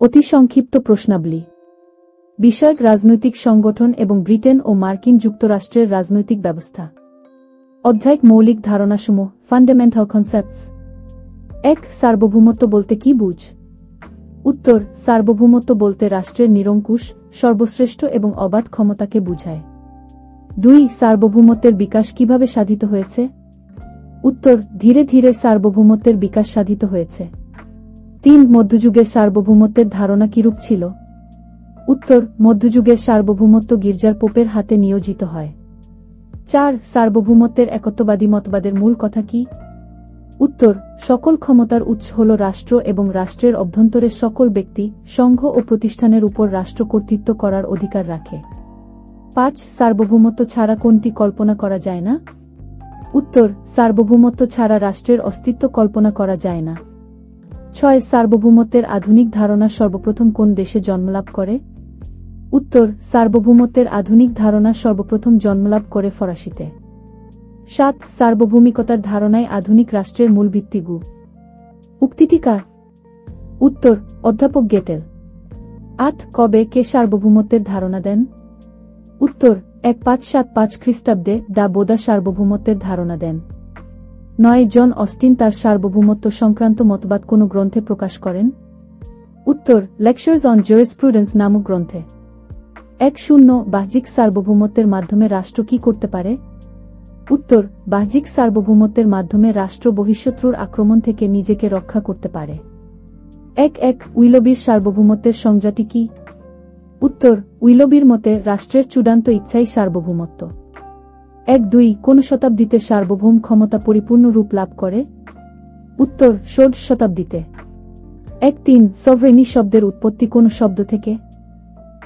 অতি সংক্ষিপ্ত প্রশ্নাবলী। বিষয়ক রাজনৈতিক সংগঠন এবং ব্রিটেন ও মার্কিন যুক্তরাষ্ট্রের রাজনৈতিক ব্যবস্থা। অধ্যায়িক মৌলিক ধারণাসমূহ, ফান্ডামেন্টাল কনসেপ্টস। ১. সার্বভৌমত্ব বলতে কি বুঝ? উত্তর: সার্বভৌমত্ব বলতে রাষ্ট্রের নিরঙ্কুশ, সর্বশ্রেষ্ঠ এবং অবাধ ক্ষমতাকে বুঝায়। ২. সার্বভৌমত্বের বিকাশ কিভাবে সাধিত হয়েছে? উত্তর: ধীরে ধীরে সার্বভৌমত্বের বিকাশ সাধিত হয়েছে। ৩. মধ্যযুগের সার্বভৌমত্বের ধারণা কিরূপ ছিল? উত্তর: মধ্যযুগের সার্বভৌমত্ব গির্জার পোপের হাতে নিয়োজিত হয়। ৪. সার্বভৌমত্বের একত্ববাদী মতবাদের মূল কথা কি? উত্তর: সকল ক্ষমতার উৎস হল রাষ্ট্র এবং রাষ্ট্রের অভ্যন্তরে সকল ব্যক্তি, সংঘ ও প্রতিষ্ঠানের উপর রাষ্ট্র কর্তৃত্ব করার অধিকার রাখে। ৫. সার্বভৌমত্ব ছাড়া কোনটি কল্পনা করা যায় না? উত্তর: সার্বভৌমত্ব ছাড়া রাষ্ট্রের অস্তিত্ব কল্পনা করা যায় না। ৬. সার্বভৌমত্বের আধুনিক ধারণা সর্বপ্রথম কোন দেশে জন্মলাভ করে? উত্তর: সার্বভৌমত্বের আধুনিক ধারণা সর্বপ্রথম জন্মলাভ করে ফরাসিতে। ৭. সার্বভৌমিকতার ধারণায় আধুনিক রাষ্ট্রের মূল ভিত্তি গু। উক্তিটি কার? উত্তর: অধ্যাপক গেটেল। ৮. কবে কে সার্বভৌমত্বের ধারণা দেন? উত্তর: 1575 খ্রিস্টাব্দে ডা বোদা সার্বভৌমত্বের ধারণা দেন। ৯. জন অস্টিন তার সার্বভৌমত্ব সংক্রান্ত মতবাদ কোন গ্রন্থে প্রকাশ করেন? উত্তর: লেকচার্স অন জুরিসপ্রুডেন্স নামক গ্রন্থে। ১০. বাহ্যিক সার্বভৌমত্বের মাধ্যমে রাষ্ট্র কি করতে পারে? উত্তর: বাহ্যিক সার্বভৌমত্বের মাধ্যমে রাষ্ট্র বহিঃশত্রুর আক্রমণ থেকে নিজেকে রক্ষা করতে পারে। ১. উইলবির সার্বভৌমত্বের সংজ্ঞাটি কি? উত্তর: উইলবির মতে রাষ্ট্রের চূড়ান্ত ইচ্ছাই সার্বভৌমত্ব। ১. কোন শতাব্দীতে সার্বভৌম ক্ষমতা পরিপূর্ণ রূপ লাভ করে? উত্তর: ষোড়শ শতাব্দীতে। ১. সভরেনি শব্দের উৎপত্তি কোন শব্দ থেকে?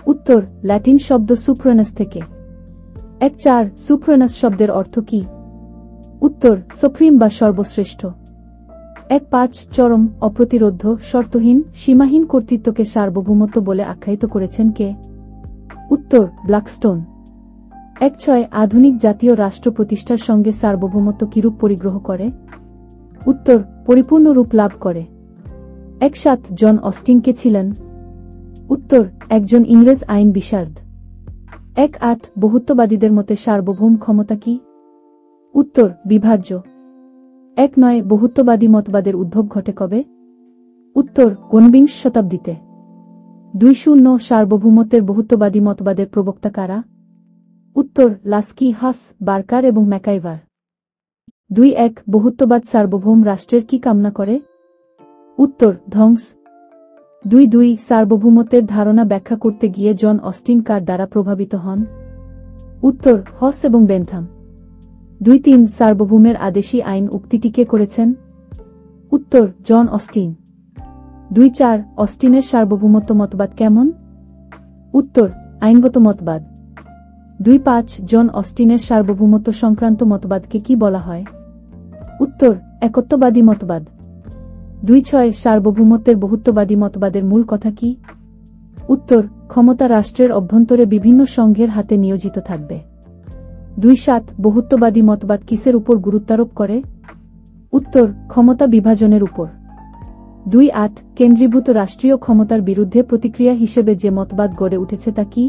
উত্তর: ল্যাটিন শব্দ সুপ্রানাস থেকে। ১. সুপ্রানাস শব্দের অর্থ কি? উত্তর: সুপ্রিম বা সর্বশ্রেষ্ঠ। ১. চরম, অপ্রতিরোধ্য, শর্তহীন, সীমাহীন কর্তৃত্বকে সার্বভৌমত্ব বলে আখ্যায়িত করেছেন কে? উত্তর: ব্ল্যাকস্টোন। ১. আধুনিক জাতীয় রাষ্ট্র প্রতিষ্ঠার সঙ্গে সার্বভৌমত্ব কিরূপ পরিগ্রহ করে? উত্তর: পরিপূর্ণ রূপ লাভ করে। ১. জন অস্টিন কে ছিলেন? উত্তর: একজন ইংরেজ আইন বিশারদ। ১. বহুত্ববাদীদের মতে সার্বভৌম ক্ষমতা কি? উত্তর: বিভাজ্য। ১. বহুত্ববাদী মতবাদের উদ্ভব ঘটে কবে? উত্তর: ঊনবিংশ শতাব্দীতে। ২. সার্বভৌমত্বের বহুত্ববাদী মতবাদের প্রবক্তা কারা? উত্তর: লাস্কি, হাস, বার্কার এবং ম্যাকাইভার। ২. বহুত্ববাদ সার্বভৌম রাষ্ট্রের কি কামনা করে? উত্তর: ধ্বংস। ২. সার্বভৌমত্বের ধারণা ব্যাখ্যা করতে গিয়ে জন অস্টিন কার দ্বারা প্রভাবিত হন? উত্তর: হস এবং বেন্থাম। ২. সার্বভৌমের আদেশী আইন উক্তিটি কে করেছেন? উত্তর: জন অস্টিন। ২. অস্টিনের সার্বভৌমত্ব মতবাদ কেমন? উত্তর: আইনগত মতবাদ। ২. জন অস্টিনের সার্বভৌমত্ব সংক্রান্ত মতবাদকে কি বলা হয়? উত্তর: একত্ববাদী মতবাদ। ২. সার্বভৌমত্বের বহুত্ববাদী মতবাদের মূল কথা কি? উত্তর: ক্ষমতা রাষ্ট্রের অভ্যন্তরে বিভিন্ন সংঘের হাতে নিয়োজিত থাকবে। ২. বহুত্ববাদী মতবাদ কিসের উপর গুরুত্বারোপ করে? উত্তর: ক্ষমতা বিভাজনের উপর। ২. কেন্দ্রীভূত রাষ্ট্রীয় ক্ষমতার বিরুদ্ধে প্রতিক্রিয়া হিসেবে যে মতবাদ গড়ে উঠেছে তা কি?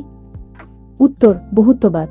উত্তর: বহুত্ববাদ।